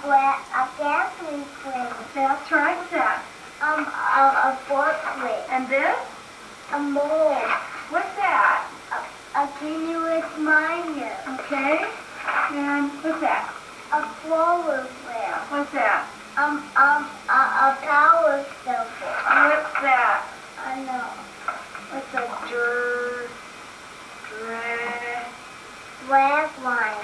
gasoline flame. That's right. What's that? A forklift. And this? A mold. What's that? A continuous miner. Okay. And what's that? A flower wheel. What's that? A power shovel. What's that? I know. What's a drag Drag line.